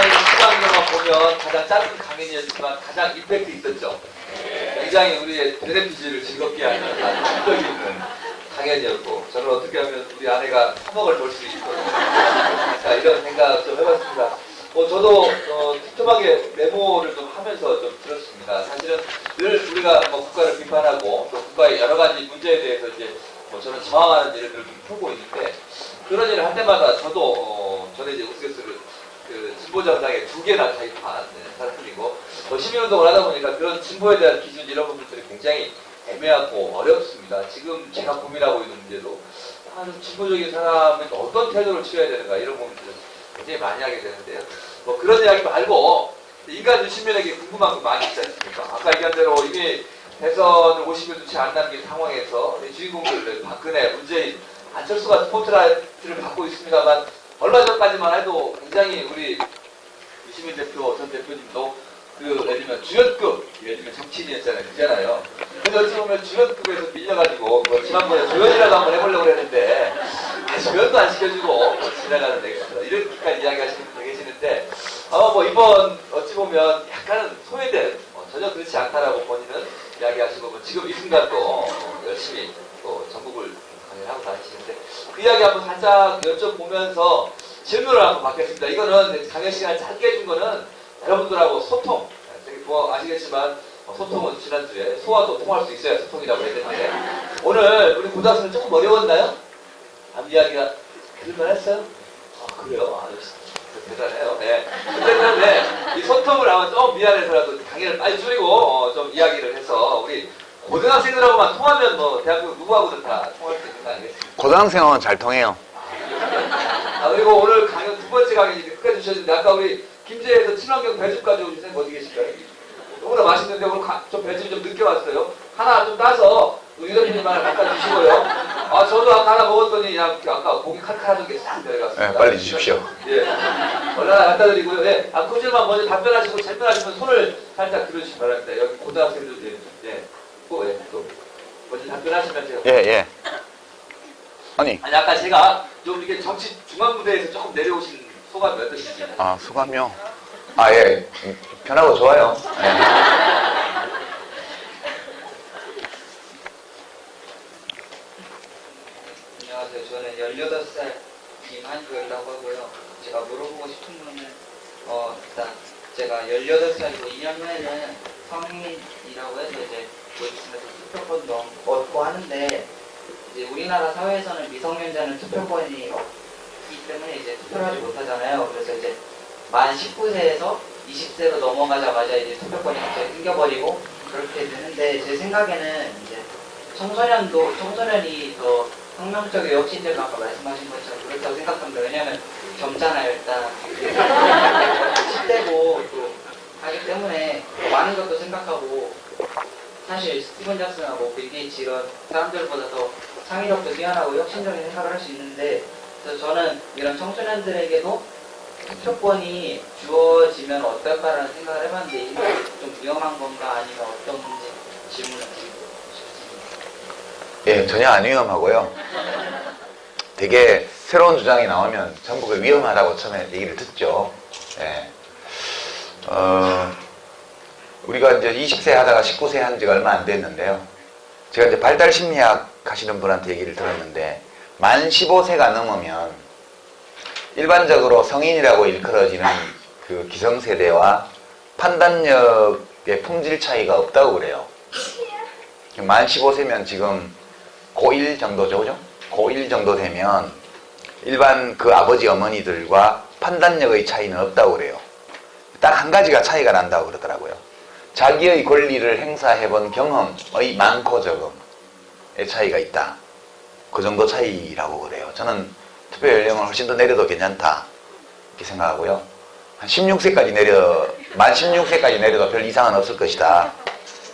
수강료만 보면 가장 짧은 강연이었지만 가장 임팩트 있었죠. 굉장히 우리의 베네피즈를 즐겁게 하는 아주 충격 있는 강연이었고, 저는 어떻게 하면 우리 아내가 3억을 벌 수 있거든요. 이런 생각 좀 해봤습니다. 저도 툭툭하게 메모를 좀 하면서 좀 들었습니다. 사실은 늘 우리가 국가를 비판하고 또 국가의 여러 가지 문제에 대해서 이제 저는 저항하는 일을 좀 풀고 있는데, 그런 일을 할 때마다 저도 전에 이제 우스갯소리로 그 진보정당에 2개나 가입한 사람이고, 시민운동을 하다 보니까 그런 진보에 대한 기준 이런 부분들이 굉장히 애매하고 어렵습니다. 지금 제가 고민하고 있는 문제도 진보적인 사람은 어떤 태도를 취해야 되는가 이런 부분들을 굉장히 많이 하게 되는데요. 그런 이야기 말고 인간 시민에게 궁금한 거 많이 있지 않습니까? 아까 얘기한 대로 이미 대선을 50일 채 안 남긴 상황에서 주인공들 박근혜, 문재인, 안철수가 스포트라이트를 받고 있습니다만, 얼마 전까지만 해도 굉장히 우리 유시민 대표, 전 대표님도 예를 들면 주연급, 예를 들면 정치인이었잖아요. 근데 어찌 보면 주연급에서 밀려가지고, 지난번에 조연이라도 한번 해보려고 했는데, 조연도 안 시켜주고, 지나가는 얘기입니다. 이렇게까지 이야기하시는 분도 계시는데, 아마 이번, 어찌 보면 약간은 소외된, 전혀 그렇지 않다라고 본인은 이야기하시고, 지금 이 순간도 열심히 또 전국을 강연하고 다니시는데, 그 이야기 한번 살짝 여쭤보면서 질문을 한번 받겠습니다. 이거는 강연 시간 짧게 해준 거는 여러분들하고 소통, 아시겠지만 소통은 지난주에 소와도 통할 수 있어야 소통이라고 했는데, 오늘 우리 고등학생은 조금 어려웠나요? 앞 이야기가 그럴만 했어요? 그래요? 대단해요. 네. 어쨌든 이 소통을 하면 좀 미안해서라도 강의를 빨리 줄이고 좀 이야기를 해서 우리 고등학생들하고만 통하면 대한민국 누구하고든 다 통할 수 있는 거 아니겠습니까? 고등학생은 잘 통해요. 그리고 오늘 강연 두 번째 강의 끝까지 주셨는데, 아까 우리 김제에서 친환경 배즙 가져오신 선생님 어디 계실까요? 너무나 맛있는데 오늘 좀 배즙이 좀 늦게 왔어요. 하나 좀 따서 유 대표님 하나 갖다 주시고요. 저도 아까 하나 먹었더니 그냥 아까 고기 칼칼하던 게 싹 내려갔습니다. 네, 빨리 주십시오. 예. 얼른 하나 갖다 드리고요. 예. 그 질문 먼저 답변하시고 질문하시면 손을 살짝 들어주시기 바랍니다. 여기 고등학생들, 또 먼저 답변하시면 제가. 예. 아니, 아까 제가 좀 이렇게 정치 중앙무대에서 조금 내려오신 소감이 어떠신지. 소감이요? 예. 편하고 좋아요. 예. 안녕하세요. 저는 18살 김한규라고 하고요. 제가 물어보고 싶은 거는, 일단 제가 18살이고 2년 후에는 성인이라고 해서 이제 있으면서 투표권도 얻고 하는데, 이제 우리나라 사회에서는 미성년자는 투표권이 없기 때문에 이제 투표를 하지 못하잖아요. 그래서 이제 만 19세에서 20세로 넘어가자마자 이제 투표권이 갑자기 끊겨버리고 그렇게 되는데, 제 생각에는 이제 청소년이 더 혁명적인 혁신제가 아까 말씀하신 것처럼 그렇다고 생각합니다. 왜냐하면 젊잖아요. 일단 10대고 또 하기 때문에 많은 것도 생각하고, 사실 스티븐 잡슨하고 빌 게이츠 이런 사람들보다 더 창의력도 뛰어나고 혁신적인 생각을 할 수 있는데, 그래서 저는 이런 청소년들에게도 투표권이 주어지면 어떨까라는 생각을 해봤는데, 이게 좀 위험한 건가 아니면 어떤 건지 질문을 드리고 싶습니다. 예, 전혀 안 위험하고요. 되게 새로운 주장이 나오면 전부 그 위험하다고 처음에 얘기를 듣죠. 예. 우리가 이제 20세 하다가 19세 한 지가 얼마 안 됐는데요. 제가 이제 발달 심리학 하시는 분한테 얘기를 들었는데, 만 15세가 넘으면 일반적으로 성인이라고 일컬어지는 그 기성세대와 판단력의 품질 차이가 없다고 그래요. 만 15세면 지금 고1 정도죠, 그죠? 고1 정도 되면 일반 그 아버지 어머니들과 판단력의 차이는 없다고 그래요. 딱 한 가지가 차이가 난다고 그러더라고요. 자기의 권리를 행사해본 경험의 많고 적음의 차이가 있다. 그 정도 차이라고 그래요. 저는 투표 연령을 훨씬 더 내려도 괜찮다 이렇게 생각하고요. 한 16세까지 만 16세까지 내려도 별 이상은 없을 것이다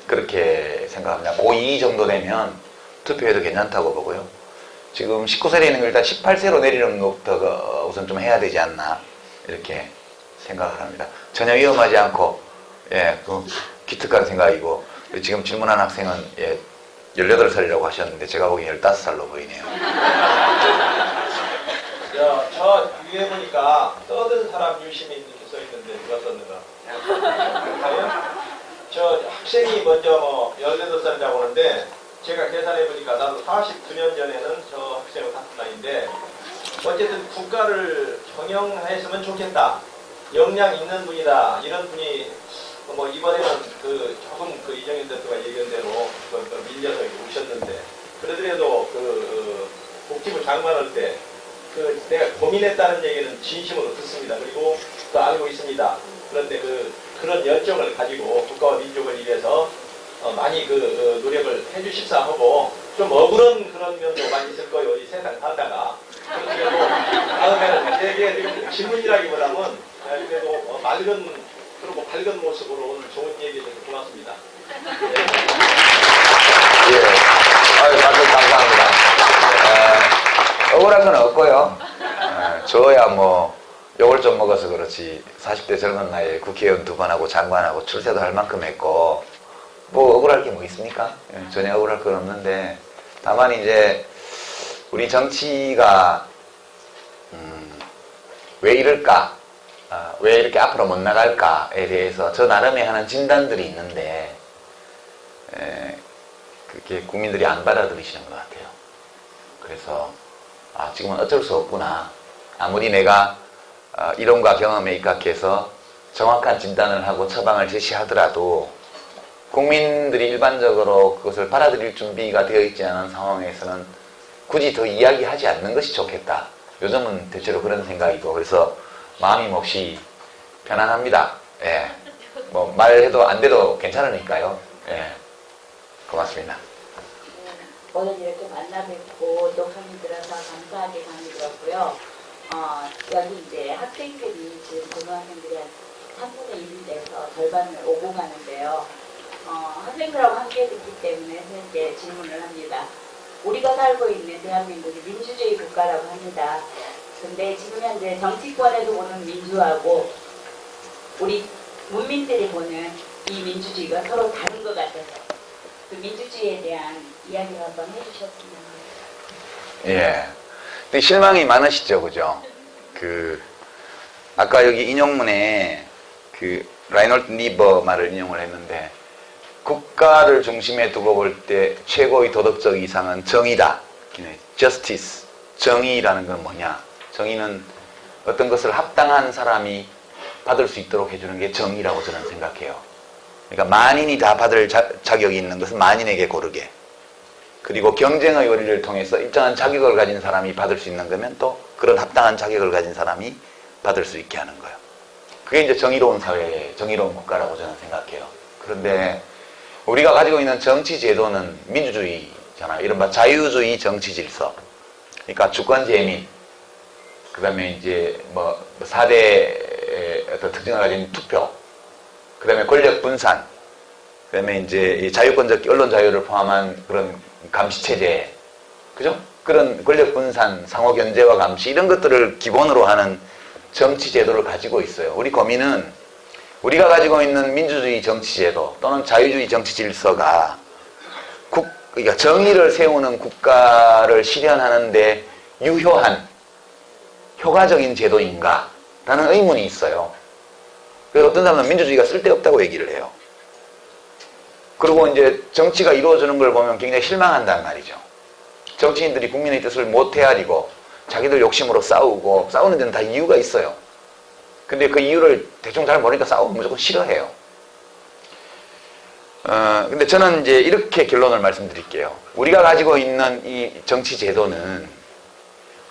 그렇게 생각합니다. 고2 정도 되면 투표해도 괜찮다고 보고요. 지금 19세 되는 걸 일단 18세로 내리는 것부터 우선 좀 해야 되지 않나 이렇게 생각을 합니다. 전혀 위험하지 않고 기특한 생각이고, 지금 질문한 학생은 18살이라고 하셨는데 제가 보기엔 15살로 보이네요. 저 위에 보니까 떠든 사람 유시민 이렇게 써있는데, 있는데 누가 썼는가? 저 학생이 먼저 뭐 18살이라고 하는데 제가 계산해보니까 나도 49년 전에는 저 학생과 같은 나이인데 어쨌든 국가를 경영했으면 좋겠다. 역량 있는 분이다. 이런 분이 뭐 이번에는 그 조금 그 이정현 대표가 얘기한 대로 밀려서 오셨는데 그래도 그 복지부 장관할 때 그 내가 고민했다는 얘기는 진심으로 듣습니다. 그리고 또 알고 있습니다. 그런데 그런 열정을 가지고 국가와 민족을 위해서 많이 노력을 해주십사 하고 좀 억울한 그런 면도 많이 있을 거예요. 이 세상 살다가. 그래도 다음에는 되게 질문이라기보다는 그래도 맑은 그리고 밝은 모습으로 오늘 좋은 얘기 해주셔서 고맙습니다. 예. 아유, 말씀 감사합니다. 억울한 건 없고요. 저야 뭐 욕을 좀 먹어서 그렇지 40대 젊은 나이에 국회의원 2번 하고 장관하고 출세도 할 만큼 했고 뭐 억울할 게 뭐 있습니까? 전혀 억울할 건 없는데 다만 이제 우리 정치가 왜 이럴까? 왜 이렇게 앞으로 못 나갈까에 대해서 저 나름의 하는 진단들이 있는데 그게 국민들이 안 받아들이시는 것 같아요. 그래서 지금은 어쩔 수 없구나. 아무리 내가 이론과 경험에 입각해서 정확한 진단을 하고 처방을 제시하더라도 국민들이 일반적으로 그것을 받아들일 준비가 되어 있지 않은 상황에서는 굳이 더 이야기하지 않는 것이 좋겠다. 요즘은 대체로 그런 생각이고 그래서 마음이 몹시 편안합니다. 예. 뭐 말해도 안 돼도 괜찮으니까요. 예. 고맙습니다. 오늘 이렇게 만나 뵙고 또 강의 들어서 감사하게 강의 들었고요. 여기 이제 학생들이 지금 고등학생들이 한 3분의 1이 돼서 절반을 오고 가는데요. 학생들하고 함께 듣기 때문에 이제 질문을 합니다. 우리가 살고 있는 대한민국이 민주주의 국가라고 합니다. 근데 지금 현재 정치권에서 보는 민주하고 우리 문민들이 보는 이 민주주의가 서로 다른 것 같아서 그 민주주의에 대한 이야기를 한번 해주셨으면 합니다. 예. 근데 실망이 많으시죠, 그죠? 아까 여기 인용문에 라이놀드 니버 말을 인용을 했는데, 국가를 중심에 두고 볼 때 최고의 도덕적 이상은 정의다. justice. 정의라는 건 뭐냐? 정의는 어떤 것을 합당한 사람이 받을 수 있도록 해주는 게 정의라고 저는 생각해요. 그러니까 만인이 다 받을 자격이 있는 것은 만인에게 고르게. 그리고 경쟁의 원리를 통해서 일정한 자격을 가진 사람이 받을 수 있는 거면 또 그런 합당한 자격을 가진 사람이 받을 수 있게 하는 거예요. 그게 이제 정의로운 사회, 정의로운 국가라고 저는 생각해요. 그런데 우리가 가지고 있는 정치 제도는 민주주의잖아요. 이른바 자유주의 정치 질서. 그러니까 주권재민, 그 다음에 이제 뭐 4대 어떤 특징을 가진 투표, 그 다음에 권력 분산, 그 다음에 이제 자유권적 언론 자유를 포함한 그런 감시체제, 그죠? 그런 권력 분산, 상호 견제와 감시, 이런 것들을 기본으로 하는 정치 제도를 가지고 있어요. 우리 고민은 우리가 가지고 있는 민주주의 정치 제도 또는 자유주의 정치 질서가 그러니까 정의를 세우는 국가를 실현하는데 유효한, 효과적인 제도인가? 라는 의문이 있어요. 그래서 어떤 사람은 민주주의가 쓸데없다고 얘기를 해요. 그리고 이제 정치가 이루어지는 걸 보면 굉장히 실망한단 말이죠. 정치인들이 국민의 뜻을 못 헤아리고 자기들 욕심으로 싸우고 싸우는 데는 다 이유가 있어요. 근데 그 이유를 대충 잘 모르니까 싸우면 무조건 싫어해요. 근데 저는 이제 이렇게 결론을 말씀드릴게요. 우리가 가지고 있는 이 정치 제도는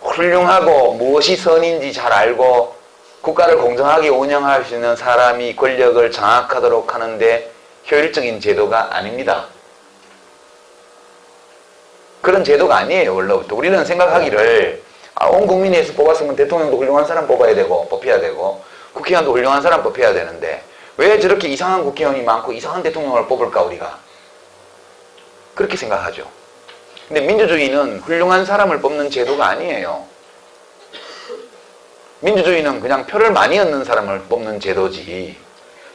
훌륭하고 무엇이 선인지 잘 알고 국가를 공정하게 운영할 수 있는 사람이 권력을 장악하도록 하는데 효율적인 제도가 아닙니다. 그런 제도가 아니에요, 원래부터. 우리는 생각하기를 온 국민에서 뽑았으면 대통령도 훌륭한 사람 뽑아야 되고 뽑혀야 되고 국회의원도 훌륭한 사람 뽑혀야 되는데 왜 저렇게 이상한 국회의원이 많고 이상한 대통령을 뽑을까 우리가? 그렇게 생각하죠. 근데 민주주의는 훌륭한 사람을 뽑는 제도가 아니에요. 민주주의는 그냥 표를 많이 얻는 사람을 뽑는 제도지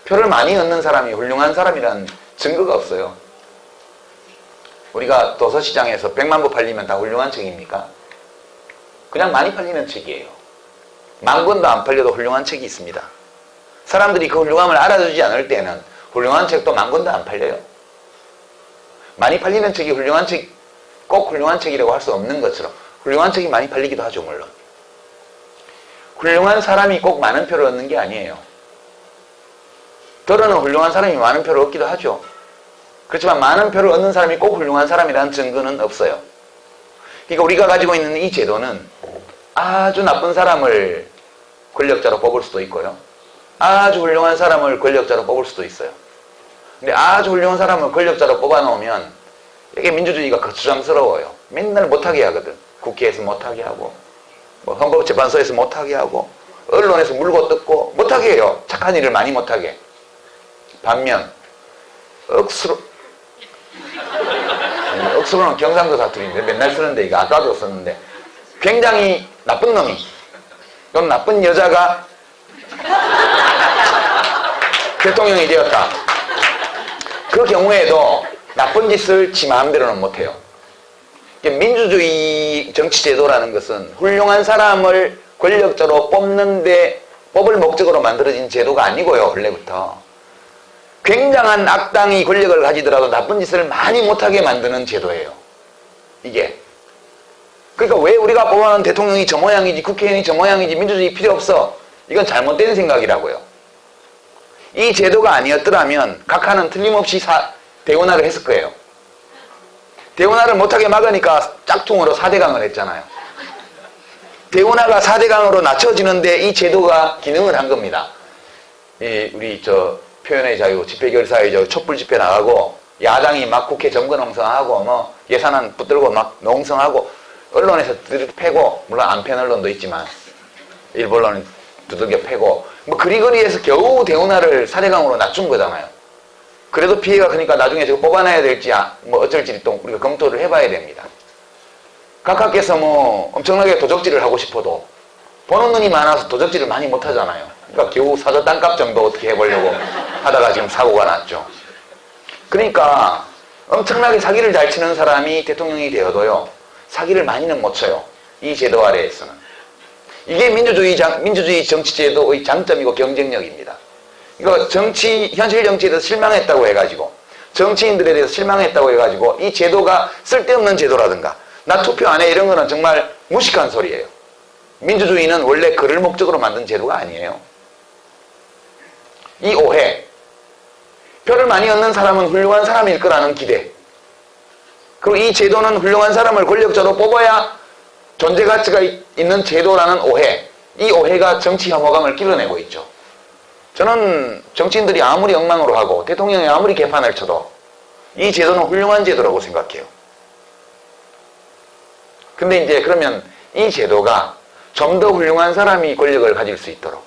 표를 많이 얻는 사람이 훌륭한 사람이라는 증거가 없어요. 우리가 도서시장에서 100만 부 팔리면 다 훌륭한 책입니까? 그냥 많이 팔리는 책이에요. 10,000권도 안 팔려도 훌륭한 책이 있습니다. 사람들이 그 훌륭함을 알아주지 않을 때는 훌륭한 책도 만 권도 안 팔려요. 많이 팔리는 책이 훌륭한 책, 꼭 훌륭한 책이라고 할 수 없는 것처럼 훌륭한 책이 많이 팔리기도 하죠, 물론. 훌륭한 사람이 꼭 많은 표를 얻는 게 아니에요. 더러는 훌륭한 사람이 많은 표를 얻기도 하죠. 그렇지만 많은 표를 얻는 사람이 꼭 훌륭한 사람이라는 증거는 없어요. 그러니까 우리가 가지고 있는 이 제도는 아주 나쁜 사람을 권력자로 뽑을 수도 있고요. 아주 훌륭한 사람을 권력자로 뽑을 수도 있어요. 근데 아주 훌륭한 사람을 권력자로 뽑아놓으면 이게 민주주의가 거추장스러워요. 맨날 못하게 하거든. 국회에서 못하게 하고 뭐 헌법재판소에서 못하게 하고 언론에서 물고 뜯고 못하게 해요. 착한 일을 많이 못하게. 반면 억수로는 경상도 사투리인데 맨날 쓰는데 이거 아까도 썼는데 굉장히 나쁜 놈이 또는 나쁜 여자가 대통령이 되었다. 그 경우에도 나쁜 짓을 지 마음대로는 못해요. 민주주의 정치제도라는 것은 훌륭한 사람을 권력자로 뽑을 목적으로 만들어진 제도가 아니고요. 원래부터 굉장한 악당이 권력을 가지더라도 나쁜 짓을 많이 못하게 만드는 제도예요. 이게. 그러니까 왜 우리가 뽑아놓은 대통령이 저 모양이지 국회의원이 저 모양이지 민주주의 필요 없어. 이건 잘못된 생각이라고요. 이 제도가 아니었더라면 각하는 틀림없이 대운하를 했을 거예요. 대운하를 못하게 막으니까 짝퉁으로 4대강을 했잖아요. 대운하가 4대강으로 낮춰지는데 이 제도가 기능을 한 겁니다. 우리 표현의 자유, 집회결사의 촛불 집회 나가고 야당이 막 국회 정권 농성하고 뭐 예산안 붙들고 막 농성하고 언론에서 패고 물론 안 팬 언론도 있지만 일부 언론은 두들겨 패고 뭐 그리거리에서 겨우 대운하를 4대강으로 낮춘 거잖아요. 그래도 피해가 크니까 나중에 저거 뽑아내야 될지 뭐 어쩔지 또 우리가 검토를 해봐야 됩니다. 각하께서 뭐 엄청나게 도적질을 하고 싶어도 보는 눈이 많아서 도적질을 많이 못하잖아요. 그러니까 겨우 사저 땅값 정도 어떻게 해보려고 하다가 지금 사고가 났죠. 그러니까 엄청나게 사기를 잘 치는 사람이 대통령이 되어도요. 사기를 많이는 못 쳐요. 이 제도 아래에서는. 이게 민주주의 정치제도의 장점이고 경쟁력입니다. 이거 현실 정치에 대해서 실망했다고 해가지고 정치인들에 대해서 실망했다고 해가지고 이 제도가 쓸데없는 제도라든가 나 투표 안 해 이런 거는 정말 무식한 소리예요. 민주주의는 원래 그를 목적으로 만든 제도가 아니에요. 이 오해, 표를 많이 얻는 사람은 훌륭한 사람일 거라는 기대, 그리고 이 제도는 훌륭한 사람을 권력자로 뽑아야 존재 가치가 있는 제도라는 오해, 이 오해가 정치 혐오감을 길러내고 있죠. 저는 정치인들이 아무리 엉망으로 하고 대통령이 아무리 개판을 쳐도 이 제도는 훌륭한 제도라고 생각해요. 근데 이제 그러면 이 제도가 좀 더 훌륭한 사람이 권력을 가질 수 있도록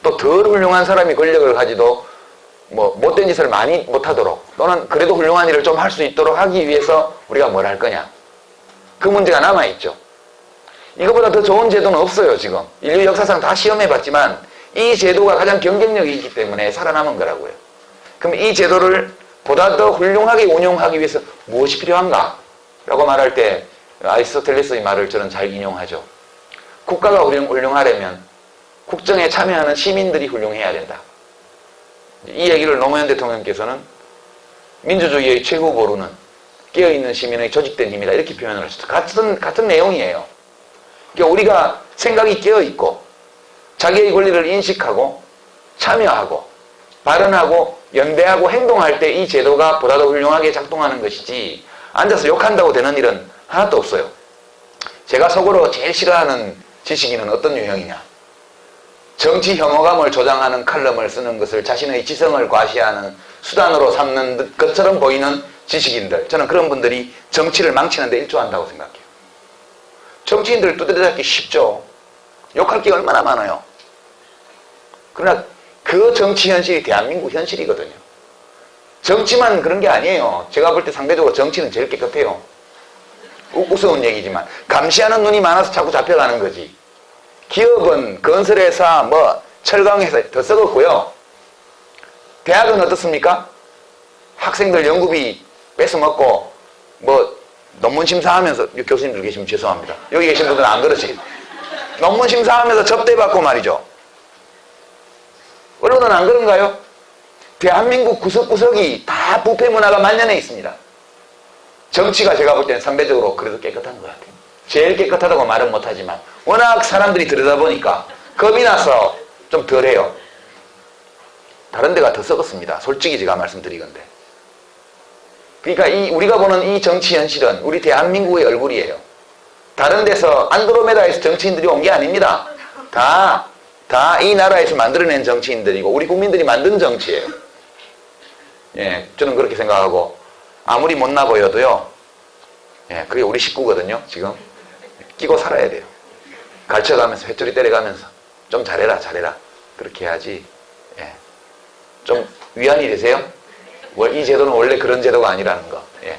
또 덜 훌륭한 사람이 권력을 가지도 뭐 못된 짓을 많이 못하도록 또는 그래도 훌륭한 일을 좀 할 수 있도록 하기 위해서 우리가 뭘 할 거냐, 그 문제가 남아있죠. 이거보다 더 좋은 제도는 없어요. 지금 인류 역사상 다 시험해봤지만 이 제도가 가장 경쟁력이 있기 때문에 살아남은 거라고요. 그럼 이 제도를 보다 더 훌륭하게 운용하기 위해서 무엇이 필요한가? 라고 말할 때 아리스토텔레스의 말을 저는 잘 인용하죠. 국가가 훌륭하려면 국정에 참여하는 시민들이 훌륭해야 된다. 이 얘기를 노무현 대통령께서는 민주주의의 최고 보루는 깨어있는 시민의 조직된 힘이다 이렇게 표현을 하셨어요. 같은 내용이에요. 그러니까 우리가 생각이 깨어있고 자기의 권리를 인식하고 참여하고 발언하고 연대하고 행동할 때 이 제도가 보다 더 훌륭하게 작동하는 것이지 앉아서 욕한다고 되는 일은 하나도 없어요. 제가 속으로 제일 싫어하는 지식인은 어떤 유형이냐, 정치 혐오감을 조장하는 칼럼을 쓰는 것을 자신의 지성을 과시하는 수단으로 삼는 것처럼 보이는 지식인들, 저는 그런 분들이 정치를 망치는 데 일조한다고 생각해요. 정치인들 두드려잡기 쉽죠. 욕할 게 얼마나 많아요. 그러나 그 정치 현실이 대한민국 현실이거든요. 정치만 그런 게 아니에요. 제가 볼 때 상대적으로 정치는 제일 깨끗해요. 우스운 얘기지만 감시하는 눈이 많아서 자꾸 잡혀가는 거지. 기업은 건설회사 철강회사 더 썩었고요. 대학은 어떻습니까? 학생들 연구비 뺏어먹고 논문 심사하면서, 교수님들 계시면 죄송합니다. 여기 계신 분들은 안 그러지. 논문 심사하면서 접대받고 말이죠. 언론은 안 그런가요? 대한민국 구석구석이 다 부패 문화가 만연해 있습니다. 정치가 제가 볼 때는 상대적으로 그래도 깨끗한 것 같아요. 제일 깨끗하다고 말은 못하지만 워낙 사람들이 들여다보니까 겁이 나서 좀 덜해요. 다른 데가 더 썩었습니다. 솔직히 제가 말씀드리건데. 그러니까 우리가 보는 이 정치 현실은 우리 대한민국의 얼굴이에요. 다른 데서 안드로메다에서 정치인들이 온 게 아닙니다. 다 이 나라에서 만들어낸 정치인들이고 우리 국민들이 만든 정치예요. 예, 저는 그렇게 생각하고 아무리 못나 보여도요. 예, 그게 우리 식구거든요. 지금 끼고 살아야 돼요. 가르쳐가면서 회초리 때려가면서 좀 잘해라 그렇게 해야지. 예, 좀 위안이 되세요? 이 제도는 원래 그런 제도가 아니라는 거. 예.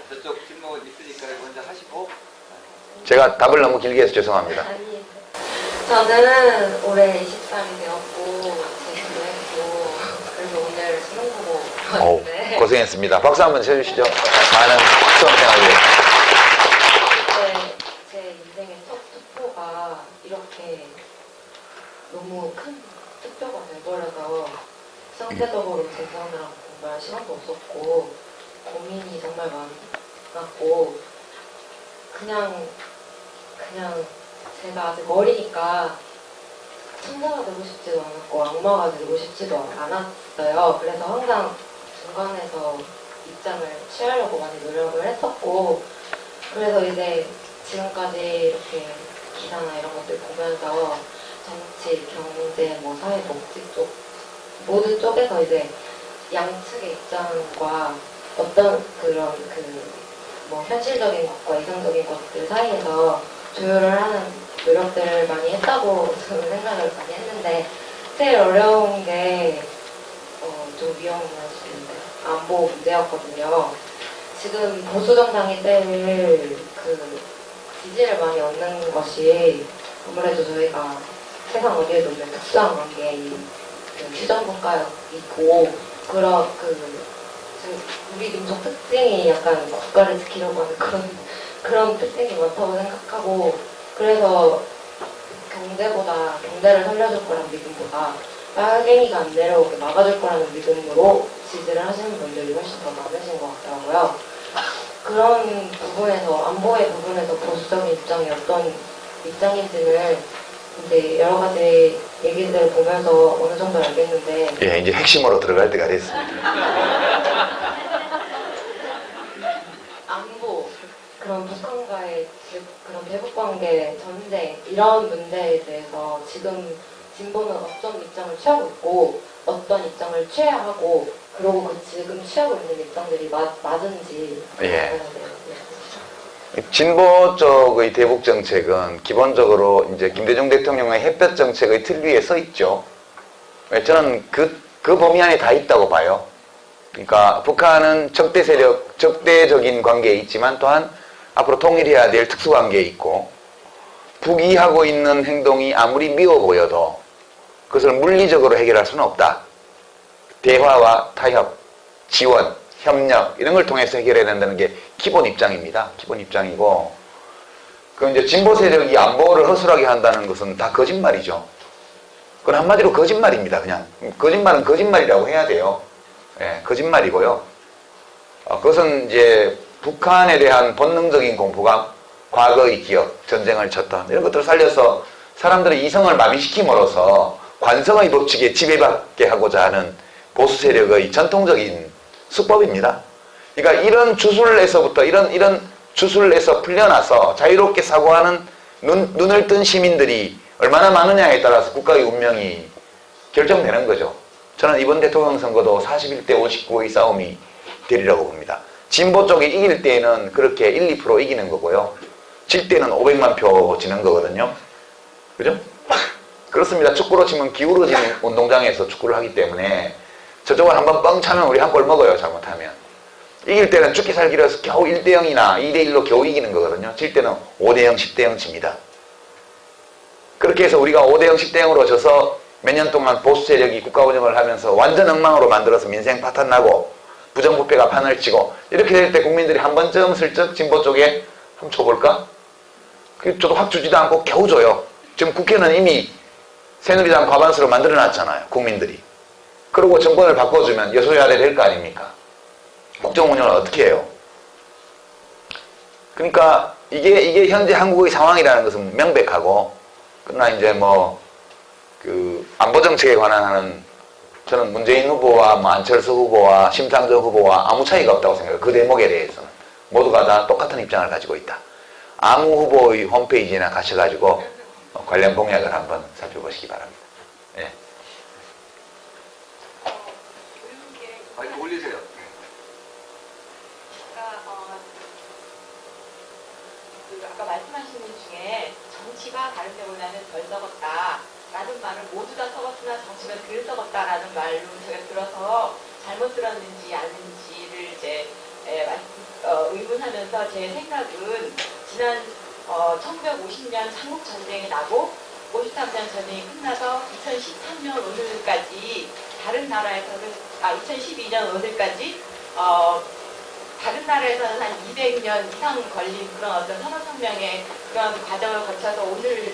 저쪽 질문 있으니까 먼저 하시고. 제가 답을 너무 길게 해서 죄송합니다. 저는 올해 20살이 되었고 재수도 했고 그래서 오늘 수능 보고 왔는데 고생했습니다. 박수 한번 쳐주시죠. 많은 수험생활들. 네, 제 인생의 첫 투표가 이렇게 너무 큰 투표가 돼버려서 상대적으로 제 수험이랑 공부할 시간도 없었고 고민이 정말 많았고 그냥 제가 아직 어리니까 천사가 되고 싶지도 않았고 악마가 되고 싶지도 않았어요. 그래서 항상 중간에서 입장을 취하려고 많이 노력을 했었고 그래서 이제 지금까지 이렇게 기사나 이런 것들 보면서 정치, 경제, 뭐 사회복지 쪽 모든 쪽에서 이제 양측의 입장과 어떤 그런 뭐 현실적인 것과 이상적인 것들 사이에서 조율을 하는 노력들을 많이 했다고 저는 생각을 많이 했는데 제일 어려운 게 좀 위험한 안보 문제였거든요. 지금 보수 정당이 제일 지지를 많이 얻는 것이 아무래도 저희가 세상 어디에도 없는 특수한 관계인 휴전국가이고 우리 민족 특징이 약간 국가를 지키려고 하는 그런 특징이 많다고 생각하고 그래서 경제를 살려줄 거라는 믿음보다 빨갱이가 안 내려오게 막아줄 거라는 믿음으로 지지를 하시는 분들이 훨씬 더 많으신 것 같더라고요. 그런 부분에서 안보의 부분에서 보수적인 입장이 어떤 입장인지는 이제 여러 가지 얘기들을 보면서 어느 정도 알겠는데 예, 이제 핵심으로 들어갈 때가 됐습니다. 안보, 그런 북한과의 그런 대북관계, 전쟁 이런 문제에 대해서 지금 진보는 어떤 입장을 취하고 있고 어떤 입장을 취해야 하고 그리고 지금 취하고 있는 입장들이 맞은지 예. 진보 쪽의 대북 정책은 기본적으로 이제 김대중 대통령의 햇볕 정책의 틀 위에 서 있죠. 저는 그 범위 안에 다 있다고 봐요. 그러니까 북한은 적대 세력, 적대적인 관계에 있지만 또한 앞으로 통일해야 될 특수 관계에 있고 북이 하고 있는 행동이 아무리 미워 보여도 그것을 물리적으로 해결할 수는 없다. 대화와 타협, 지원, 협력 이런 걸 통해서 해결해야 된다는 게 기본 입장입니다. 기본 입장이고 그 이제 진보 세력이 안보를 허술하게 한다는 것은 다 거짓말이죠. 그건 한마디로 거짓말입니다. 그냥 거짓말은 거짓말이라고 해야 돼요. 예, 거짓말이고요. 그것은 이제 북한에 대한 본능적인 공포감, 과거의 기억, 전쟁을 쳤던 이런 것들을 살려서 사람들의 이성을 마비시킴으로써 관성의 법칙에 지배받게 하고자 하는 보수 세력의 전통적인 수법입니다. 그러니까 이런 주술에서부터 이런 주술에서 풀려나서 자유롭게 사고하는 눈을 뜬 시민들이 얼마나 많으냐에 따라서 국가의 운명이 결정되는 거죠. 저는 이번 대통령 선거도 41대 59의 싸움이 되리라고 봅니다. 진보 쪽이 이길 때는 그렇게 1, 2% 이기는 거고요. 질 때는 500만 표 지는 거거든요. 그죠? 그렇습니다. 축구로 치면 기울어지는 운동장에서 축구를 하기 때문에 저쪽을 한번 뻥 차면 우리 한 골 먹어요. 잘못하면. 이길 때는 죽기 살기로 해서 겨우 1대 0이나 2대 1로 겨우 이기는 거거든요. 질 때는 5대 0, 10대 0 칩니다. 그렇게 해서 우리가 5대 0, 10대 0으로 져서 몇 년 동안 보수 세력이 국가 운영을 하면서 완전 엉망으로 만들어서 민생 파탄 나고 부정부패가 판을 치고 이렇게 될 때 국민들이 한 번쯤 슬쩍 진보 쪽에 한번 줘볼까? 저도 확 주지도 않고 겨우 줘요. 지금 국회는 이미 새누리당 과반수로 만들어놨잖아요. 국민들이. 그리고 정권을 바꿔주면 여소야대 될 거 아닙니까? 국정 운영을 어떻게 해요? 그러니까 이게 현재 한국의 상황이라는 것은 명백하고, 그러나 이제 그 안보 정책에 관한 하는 저는 문재인 후보와 안철수 후보와 심상정 후보와 아무 차이가 없다고 생각해요. 그 대목에 대해서는 모두가 다 똑같은 입장을 가지고 있다. 아무 후보의 홈페이지나 가셔가지고 관련 공약을 한번 살펴보시기 바랍니다. 예. 마이크 올리세요. 아까 말씀하신 분 중에 정치가 다른 때보다는 덜 썩었다 라는 말을 모두 다 썩었으나 정치가 덜 썩었다라는 말로 제가 들어서 잘못 들었는지 아닌지를 이제 의문하면서 제 생각은 지난 1950년 삼국전쟁이 나고 53년 전쟁이 끝나서 2013년 오늘까지 다른 나라에서는 2012년 오늘까지 다른 나라에서는 한 200년 이상 걸린 그런 어떤 산업혁명의 그런 과정을 거쳐서 오늘을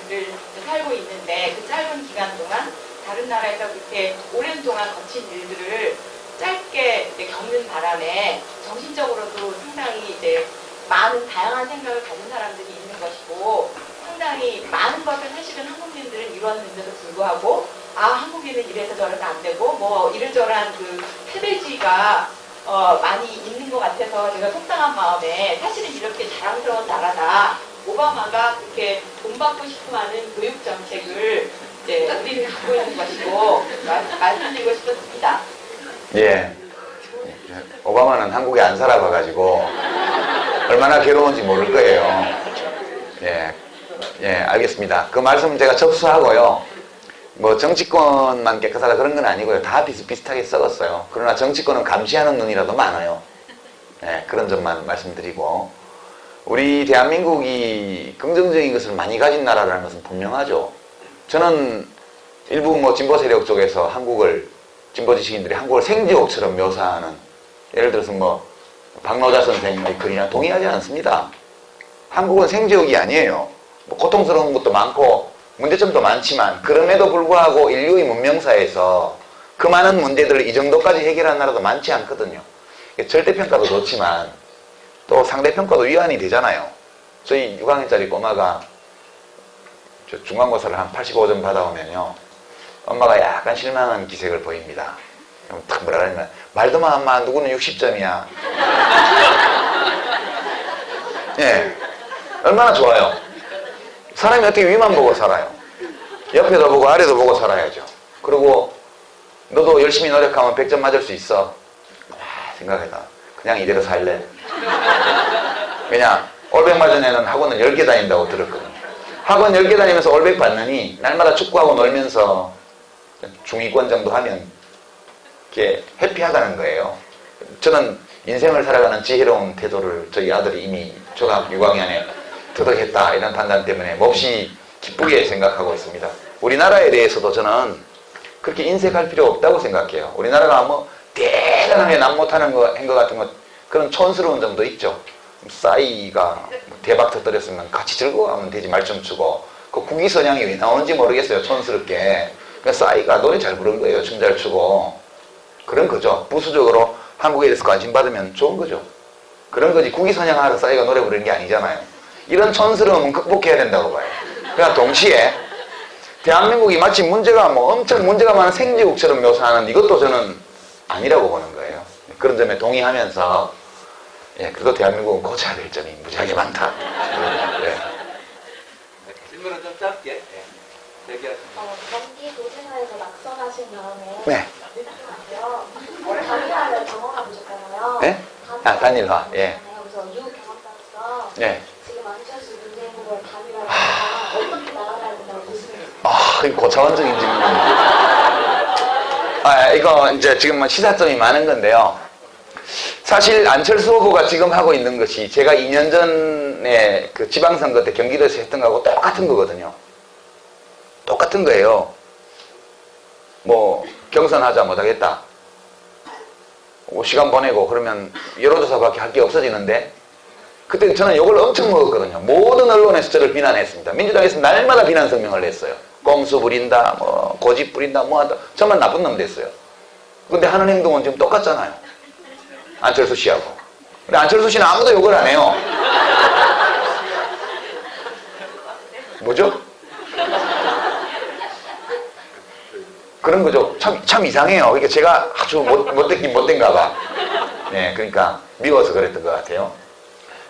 살고 있는데, 그 짧은 기간 동안 다른 나라에서 그렇게 오랜 동안 거친 일들을 짧게 이제 겪는 바람에 정신적으로도 상당히 이제 많은 다양한 생각을 가진 사람들이 있는 것이고, 상당히 많은 것을 사실은 한국인들은 이루었는데도 불구하고 한국인은 이래서 저래서 안 되고 뭐 이런저런 그 패배주의가 많이 있는 것 같아서 제가 속상한 마음에, 사실은 이렇게 자랑스러운 나라다, 오바마가 그렇게 돈 받고 싶어하는 교육 정책을 이제 우리는 갖고 있는 것이고 말씀드리고 싶었습니다. 예. 오바마는 한국에 안 살아봐가지고 얼마나 괴로운지 모를 거예요. 예. 예, 알겠습니다. 그 말씀은 제가 접수하고요. 정치권만 깨끗하다 그런 건 아니고요. 다 비슷비슷하게 썩었어요. 그러나 정치권은 감시하는 눈이라도 많아요. 예, 그런 점만 말씀드리고, 우리 대한민국이 긍정적인 것을 많이 가진 나라라는 것은 분명하죠. 저는 일부 진보 세력 쪽에서 한국을, 진보 지식인들이 한국을 생지옥처럼 묘사하는, 예를 들어서 박노자 선생님의 글이나 동의하지 않습니다. 한국은 생지옥이 아니에요. 고통스러운 것도 많고 문제점도 많지만, 그럼에도 불구하고 인류의 문명사에서 그 많은 문제들을 이 정도까지 해결한 나라도 많지 않거든요. 절대평가도 좋지만 또 상대평가도 위안이 되잖아요. 저희 6학년짜리 꼬마가 중간고사를 한 85점 받아오면요, 엄마가 약간 실망한 기색을 보입니다. 탁 뭐라 그러냐면, 말도 마 엄마, 누구는 60점이야. 예, 얼마나 좋아요. 사람이 어떻게 위만 보고 살아요? 옆에도 보고 아래도 보고 살아야죠. 그리고 너도 열심히 노력하면 100점 맞을 수 있어. 생각해봐. 그냥 이대로 살래. 그냥 올백 맞은 애는 학원을 10개 다닌다고 들었거든요. 학원 10개 다니면서 올백 받느니 날마다 축구하고 놀면서 중위권 정도 하면 이렇게 해피하다는 거예요. 저는 인생을 살아가는 지혜로운 태도를 저희 아들이 이미 초등학교 6학년에 터득했다, 이런 판단 때문에 몹시 기쁘게 생각하고 있습니다. 우리나라에 대해서도 저는 그렇게 인색할 필요 없다고 생각해요. 우리나라가 대단하게 남 못하는 거, 한 거 같은 거, 그런 촌스러운 점도 있죠. 싸이가 대박 터뜨렸으면 같이 즐거워하면 되지, 말 좀 주고. 그 국위선양이 왜 나오는지 모르겠어요, 촌스럽게. 싸이가 노래 잘 부른 거예요, 춤 잘 추고. 그런 거죠. 부수적으로 한국에 대해서 관심 받으면 좋은 거죠. 그런 거지, 국위선양하러 싸이가 노래 부르는 게 아니잖아요. 이런 촌스러움은 극복해야 된다고 봐요. 그러나 동시에 대한민국이 마치 문제가 엄청 문제가 많은 생지옥처럼 묘사하는 이것도 저는 아니라고 보는 거예요. 그런 점에 동의하면서, 예, 그래도 대한민국은 고쳐야 될 점이 무지하게 많다. 예. 질문은 좀 짧게. 예. 얘기하십니다. 경기도지사에서 낙선하신 다음에 네. 느낌하세요. 단일화를 경험해 보셨잖아요. 네? 단일화. 예. 그래서 유경험자로서 예. 지금 안철수 문재인 후보의 단일화를 어떻게 나아가야 된다고 보시는지. 이거 고차원적인 질문. 이거 이제 지금 시사점이 많은 건데요. 사실 안철수 후보가 지금 하고 있는 것이 제가 2년 전에 그 지방선거 때 경기도에서 했던 거하고 똑같은 거거든요. 똑같은 거예요. 경선하자 못하겠다. 시간 보내고 그러면 여론조사밖에 할 게 없어지는데, 그때 저는 욕을 엄청 먹었거든요. 모든 언론에서 저를 비난했습니다. 민주당에서 날마다 비난 성명을 냈어요. 꼼수 부린다, 고집 부린다, 한다. 저만 나쁜 놈 됐어요. 근데 하는 행동은 지금 똑같잖아요. 안철수 씨하고. 근데 안철수 씨는 아무도 욕을 안 해요. 뭐죠? 그런 거죠. 참 이상해요. 그러니까 제가 아주 못된가 봐. 네, 그러니까 미워서 그랬던 것 같아요.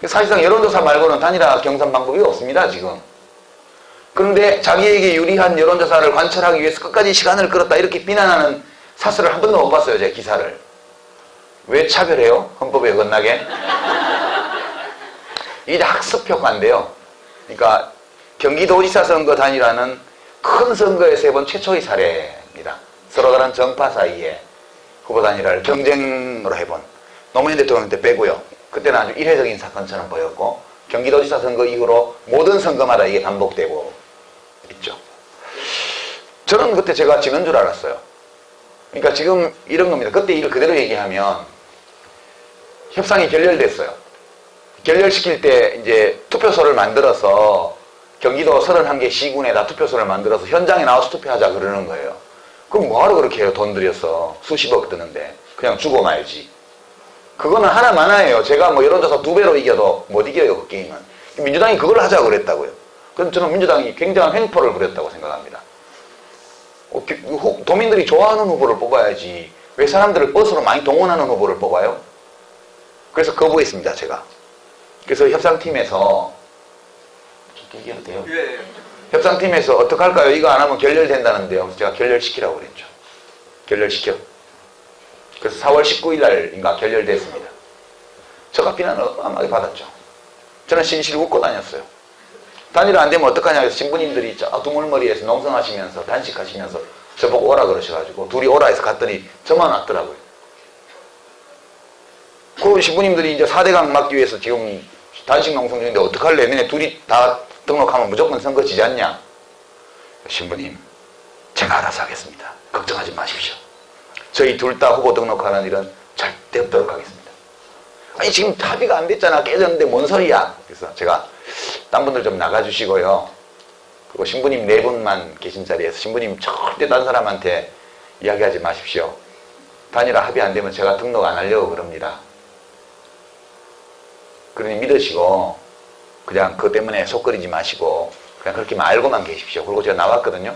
사실상 여론조사 말고는 단일화 경선 방법이 없습니다, 지금. 그런데 자기에게 유리한 여론조사를 관철하기 위해서 끝까지 시간을 끌었다 이렇게 비난하는 사설을 한 번도 못 봤어요, 제 기사를. 왜 차별해요? 헌법에 어긋나게? 이게 학습 효과인데요. 그러니까 경기도지사 선거 단일화는 큰 선거에서 해본 최초의 사례입니다. 서로 다른 정파 사이에 후보 단일화를 경쟁으로 해본 노무현 대통령 때 빼고요. 그때는 아주 이례적인 사건처럼 보였고 경기도지사 선거 이후로 모든 선거마다 이게 반복되고 있죠. 저는 그때 제가 지는 줄 알았어요. 그러니까 지금 이런 겁니다. 그때 일을 그대로 얘기하면 협상이 결렬됐어요. 결렬시킬 때 이제 투표소를 만들어서 경기도 31개 시군에다 투표소를 만들어서 현장에 나와서 투표하자 그러는 거예요. 그럼 뭐하러 그렇게 해요? 돈 들여서 수십억 드는데 그냥 주고 말지. 그거는 하나만 하예요. 제가 뭐 여론조사 2배로 이겨도 못 이겨요, 그 게임은. 민주당이 그걸 하자고 그랬다고요. 그럼 저는 민주당이 굉장한 횡포를 부렸다고 생각합니다. 도민들이 좋아하는 후보를 뽑아야지 왜 사람들을 버스로 많이 동원하는 후보를 뽑아요? 그래서 거부했습니다, 제가. 그래서 협상팀에서 얘기해도 돼요? 예. 협상팀에서 어떡할까요? 이거 안 하면 결렬된다는데요. 그래서 제가 결렬시키라고 그랬죠. 결렬시켜. 그래서 4월 19일 날인가 결렬됐습니다. 제가 비난을 어마어마하게 받았죠. 저는 실실 웃고 다녔어요. 단일화 안 되면 어떡하냐 해서 신부님들이 저 두물머리에서 농성하시면서 단식하시면서 저보고 오라 그러셔가지고 둘이 오라 해서 갔더니 저만 왔더라고요. 그 신부님들이 이제 4대강 막기 위해서 지금 단식 농성 중인데 어떡할래? 너네 둘이 다 등록하면 무조건 선거 지지 않냐? 신부님, 제가 알아서 하겠습니다. 걱정하지 마십시오. 저희 둘 다 후보 등록하는 일은 절대 없도록 하겠습니다. 아니 지금 합의가 안 됐잖아. 깨졌는데 뭔 소리야. 그래서 제가 딴 분들 좀 나가주시고요. 그리고 신부님 4분만 계신 자리에서 신부님 절대 딴 사람한테 이야기하지 마십시오. 단일화 합의 안 되면 제가 등록 안 하려고 그럽니다. 그러니 믿으시고 그냥 그것 때문에 속거리지 마시고 그냥 그렇게 알고만 계십시오. 그리고 제가 나왔거든요.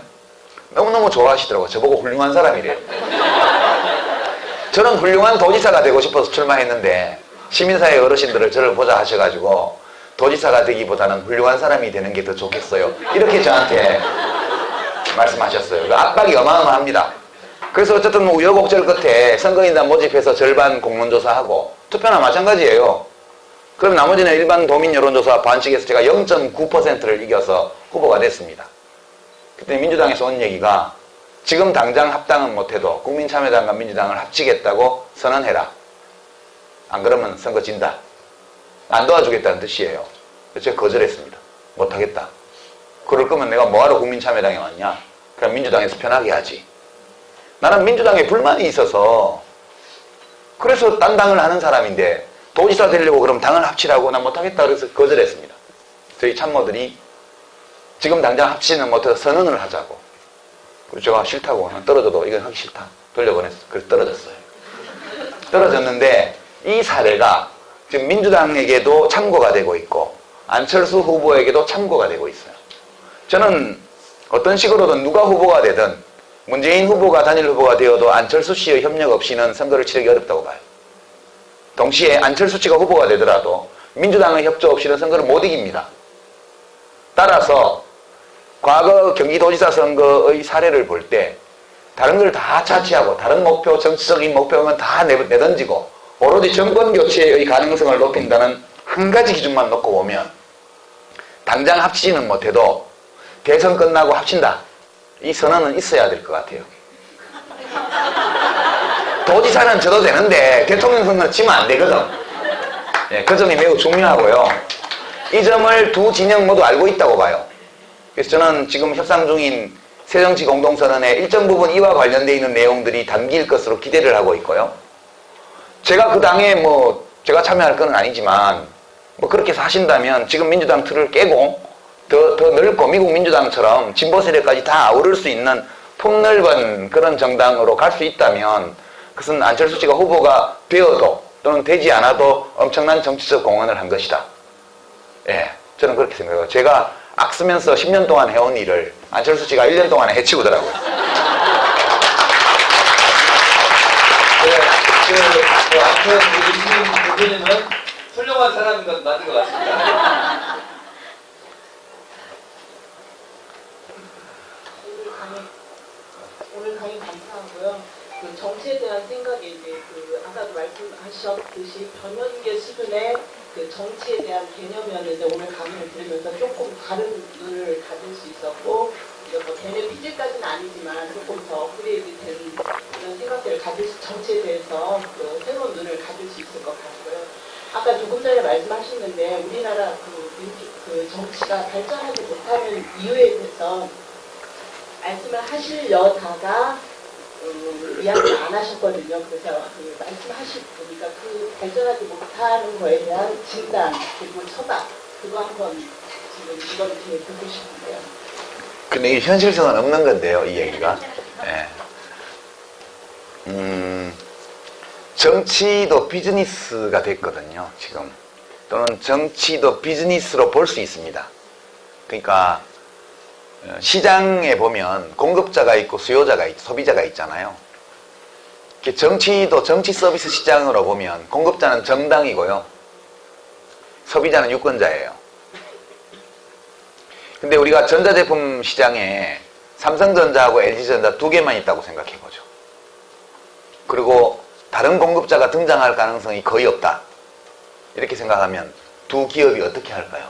너무너무 좋아하시더라고요. 저보고 훌륭한 사람이래요. 저는 훌륭한 도지사가 되고 싶어서 출마했는데 시민사회 어르신들을 저를 보자 하셔가지고 도지사가 되기보다는 훌륭한 사람이 되는 게 더 좋겠어요. 이렇게 저한테 말씀하셨어요. 압박이 어마어마합니다. 그래서 어쨌든 우여곡절 끝에 선거인단 모집해서 절반 공론조사하고 투표나 마찬가지예요. 그럼 나머지는 일반 도민 여론조사 반칙에서 제가 0.9%를 이겨서 후보가 됐습니다. 그때 민주당에서 온 얘기가 지금 당장 합당은 못해도 국민참여당과 민주당을 합치겠다고 선언해라. 안 그러면 선거 진다. 안 도와주겠다는 뜻이에요. 그래서 제가 거절했습니다. 못하겠다. 그럴 거면 내가 뭐하러 국민참여당에 왔냐? 그냥 민주당에서 편하게 하지. 나는 민주당에 불만이 있어서 그래서 딴 당을 하는 사람인데 도지사 되려고 그럼 당을 합치라고 난 못하겠다 그래서 거절했습니다. 저희 참모들이 지금 당장 합치는 못해서 선언을 하자고. 그래서 제가 싫다고 떨어져도 이건 하기 싫다. 돌려보냈어요. 그래서 떨어졌어요. 떨어졌는데 이 사례가 지금 민주당에게도 참고가 되고 있고 안철수 후보에게도 참고가 되고 있어요. 저는 어떤 식으로든 누가 후보가 되든 문재인 후보가 단일 후보가 되어도 안철수 씨의 협력 없이는 선거를 치르기 어렵다고 봐요. 동시에 안철수 씨가 후보가 되더라도 민주당의 협조 없이는 선거를 못 이깁니다. 따라서 과거 경기도지사 선거의 사례를 볼 때 다른 걸 다 차치하고 다른 목표, 정치적인 목표는 다 내던지고 오로지 정권 교체의 가능성을 높인다는 한 가지 기준만 놓고 보면 당장 합치지는 못해도 대선 끝나고 합친다. 이 선언은 있어야 될 것 같아요. 도지사는 져도 되는데 대통령 선거는 지면 안 되거든. 예, 그 점이 매우 중요하고요. 이 점을 두 진영 모두 알고 있다고 봐요. 그래서 저는 지금 협상 중인 새정치공동선언의 일정 부분 이와 관련되어 있는 내용들이 담길 것으로 기대를 하고 있고요. 제가 그 당에 제가 참여할 건 아니지만 그렇게 사신다면 지금 민주당 틀을 깨고 더 넓고 미국 민주당처럼 진보 세력까지 다 아우를 수 있는 폭넓은 그런 정당으로 갈 수 있다면 그것은 안철수 씨가 후보가 되어도 또는 되지 않아도 엄청난 정치적 공헌을 한 것이다. 예, 저는 그렇게 생각해요. 제가 악쓰면서 10년 동안 해온 일을 안철수 씨가 1년 동안에 해치우더라고요. 아무튼 우리 이승민 대표님은 훌륭한 사람인 건 맞는 것 같습니다. 오늘 강의 감사하고요. 그 정치에 대한 생각이 이제 그 아까도 말씀하셨듯이 변연계 수준의 그 정치에 대한 개념이었는데 오늘 강의를 들으면서 조금 다른 눈을 가질 수 있었고 이제 뭐 대내 피질까지는 아니지만 조금 더 업그레이드된 그런 생각들을 가질 수 정치에 대해서 그 새로운 눈을 가질 수 있을 것 같고요. 아까 조금 전에 말씀하셨는데 우리나라 그 정치가 발전하지 못하는 이유에 대해서 말씀을 하시려다가 이야기를 안 하셨거든요. 그래서 그 말씀하실 보니까 그 발전하지 못하는 거에 대한 진단 그리고 처방 그거 한번 지금 이걸 이렇게 듣고 싶은데요. 근데 이 현실성은 없는 건데요, 이 얘기가. 예. 정치도 비즈니스가 됐거든요, 지금. 또는 정치도 비즈니스로 볼 수 있습니다. 그러니까 시장에 보면 공급자가 있고 수요자가 있고 소비자가 있잖아요. 정치도 정치 서비스 시장으로 보면 공급자는 정당이고요. 소비자는 유권자예요. 근데 우리가 전자제품 시장에 삼성전자하고 LG전자 두 개만 있다고 생각해보죠. 그리고 다른 공급자가 등장할 가능성이 거의 없다. 이렇게 생각하면 두 기업이 어떻게 할까요?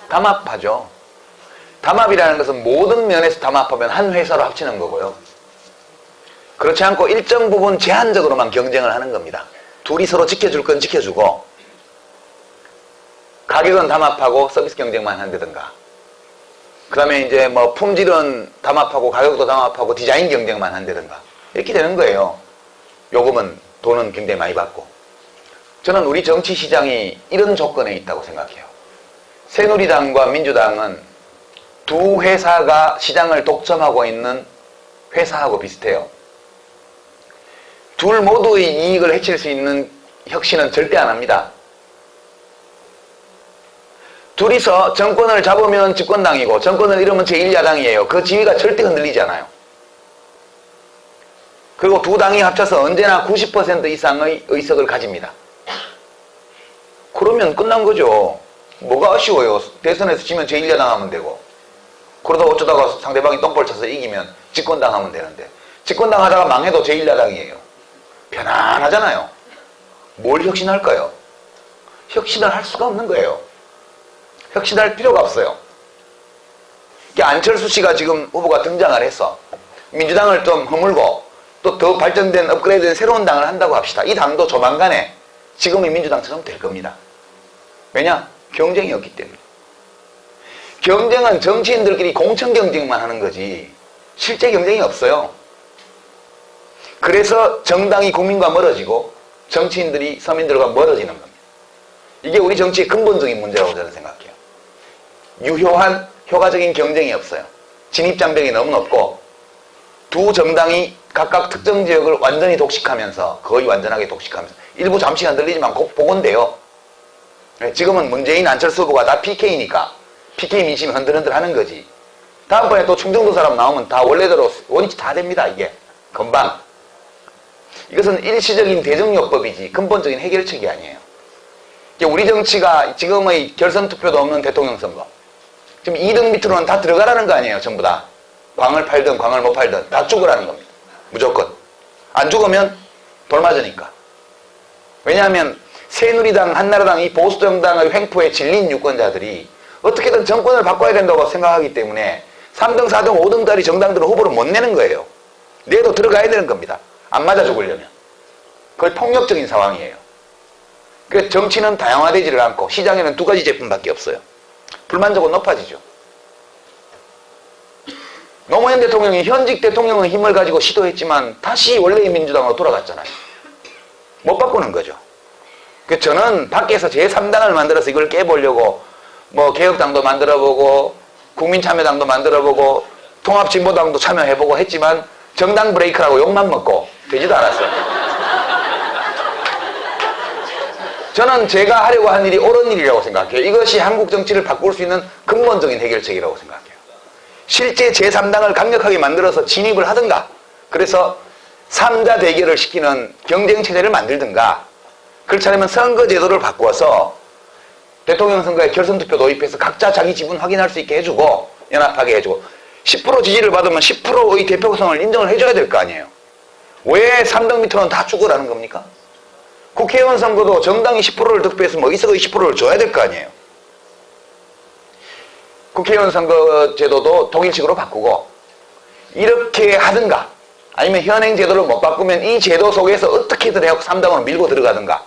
담합하죠. 담합이라는 것은 모든 면에서 담합하면 한 회사로 합치는 거고요. 그렇지 않고 일정 부분 제한적으로만 경쟁을 하는 겁니다. 둘이 서로 지켜줄 건 지켜주고 가격은 담합하고 서비스 경쟁만 한다든가 그 다음에 이제 뭐 품질은 담합하고 가격도 담합하고 디자인 경쟁만 한다든가 이렇게 되는 거예요. 요금은 돈은 굉장히 많이 받고 저는 우리 정치 시장이 이런 조건에 있다고 생각해요. 새누리당과 민주당은 두 회사가 시장을 독점하고 있는 회사하고 비슷해요. 둘 모두의 이익을 해칠 수 있는 혁신은 절대 안 합니다. 둘이서 정권을 잡으면 집권당이고 정권을 잃으면 제1야당이에요. 그 지위가 절대 흔들리지 않아요. 그리고 두 당이 합쳐서 언제나 90% 이상의 의석을 가집니다. 그러면 끝난 거죠. 뭐가 아쉬워요. 대선에서 지면 제1야당 하면 되고 그러다 어쩌다가 상대방이 똥볼 쳐서 이기면 집권당 하면 되는데 집권당 하다가 망해도 제1야당이에요. 편안하잖아요. 뭘 혁신할까요? 혁신을 할 수가 없는 거예요. 혁신할 필요가 없어요. 안철수 씨가 지금 후보가 등장을 해서 민주당을 좀 허물고 또 더 발전된 업그레이드된 새로운 당을 한다고 합시다. 이 당도 조만간에 지금의 민주당처럼 될 겁니다. 왜냐? 경쟁이 없기 때문에. 경쟁은 정치인들끼리 공천 경쟁만 하는 거지 실제 경쟁이 없어요. 그래서 정당이 국민과 멀어지고 정치인들이 서민들과 멀어지는 겁니다. 이게 우리 정치의 근본적인 문제라고 저는 생각해요. 유효한 효과적인 경쟁이 없어요. 진입장벽이 너무 높고 두 정당이 각각 특정 지역을 완전히 독식하면서 거의 완전하게 독식하면서 일부 잠시 흔들리지만 곧 복원돼요. 지금은 문재인 안철수 후보가 다 PK니까 PK 민심이 흔들흔들 하는 거지. 다음번에 또 충청도 사람 나오면 다 원래대로 원위치 다 됩니다. 이게 금방. 이것은 일시적인 대정요법이지 근본적인 해결책이 아니에요. 우리 정치가 지금의 결선 투표도 없는 대통령 선거 지금 2등 밑으로는 다 들어가라는 거 아니에요. 전부 다. 광을 팔든 광을 못 팔든 다 죽으라는 겁니다. 무조건. 안 죽으면 돌 맞으니까. 왜냐하면 새누리당, 한나라당 이 보수정당의 횡포에 질린 유권자들이 어떻게든 정권을 바꿔야 된다고 생각하기 때문에 3등, 4등, 5등짜리 정당들은 후보를 못 내는 거예요. 내도 들어가야 되는 겁니다. 안 맞아 죽으려면. 거의 폭력적인 상황이에요. 그래서 정치는 다양화되지를 않고 시장에는 두 가지 제품밖에 없어요. 불만족은 높아지죠. 노무현 대통령이 현직 대통령의 힘을 가지고 시도했지만 다시 원래의 민주당으로 돌아갔잖아요. 못 바꾸는 거죠. 그래서 저는 밖에서 제3당을 만들어서 이걸 깨보려고 뭐 개혁당도 만들어보고 국민참여당도 만들어보고 통합진보당도 참여해보고 했지만 정당 브레이크라고 욕만 먹고 되지도 않았어요. 저는 제가 하려고 한 일이 옳은 일이라고 생각해요. 이것이 한국 정치를 바꿀 수 있는 근본적인 해결책이라고 생각해요. 실제 제3당을 강력하게 만들어서 진입을 하든가, 그래서 3자 대결을 시키는 경쟁체제를 만들든가, 그렇지 않으면 선거제도를 바꾸어서 대통령 선거에 결선투표 도입해서 각자 자기 지분 확인할 수 있게 해주고, 연합하게 해주고, 10% 지지를 받으면 10%의 대표성을 인정을 해줘야 될 거 아니에요. 왜 3등 밑으로는 다 죽으라는 겁니까? 국회의원 선거도 정당이 10%를 득표해서 뭐 의석의 10%를 줘야 될 거 아니에요. 국회의원 선거 제도도 독일식으로 바꾸고, 이렇게 하든가, 아니면 현행 제도를 못 바꾸면 이 제도 속에서 어떻게든 해서 3당으로 밀고 들어가든가,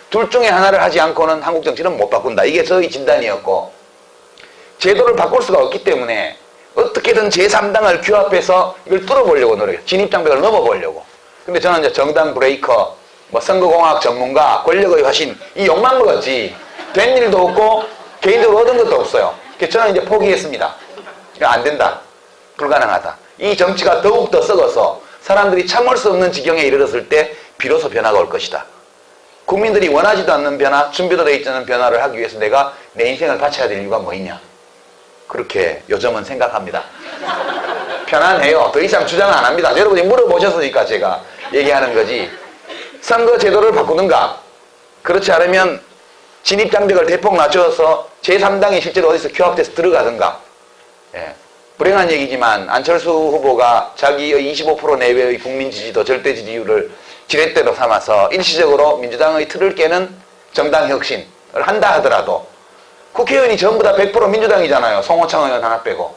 둘 중에 하나를 하지 않고는 한국 정치는 못 바꾼다. 이게 저의 진단이었고, 제도를 바꿀 수가 없기 때문에 어떻게든 제3당을 규합해서 이걸 뚫어보려고 노력해요. 진입장벽을 넘어보려고. 근데 저는 이제 정당 브레이커, 뭐 선거공학 전문가, 권력의 화신, 이 욕만 먹었지 된 일도 없고 개인적으로 얻은 것도 없어요. 그래서 저는 이제 포기했습니다. 이거 안 된다. 불가능하다. 이 정치가 더욱더 썩어서 사람들이 참을 수 없는 지경에 이르렀을 때 비로소 변화가 올 것이다. 국민들이 원하지도 않는 변화, 준비도 되어 있지 않은 변화를 하기 위해서 내가 내 인생을 바쳐야 될 이유가 뭐 있냐. 그렇게 요즘은 생각합니다. 편안해요. 더 이상 주장 안 합니다. 여러분이 물어보셨으니까 제가 얘기하는 거지. 선거 제도를 바꾸든가, 그렇지 않으면 진입장벽을 대폭 낮춰서 제3당이 실제로 어디서 규합돼서 들어가든가. 예. 불행한 얘기지만 안철수 후보가 자기의 25% 내외의 국민 지지도 절대 지지율을 지렛대로 삼아서 일시적으로 민주당의 틀을 깨는 정당 혁신을 한다 하더라도 국회의원이 전부 다 100% 민주당이잖아요. 송호창 의원 하나 빼고.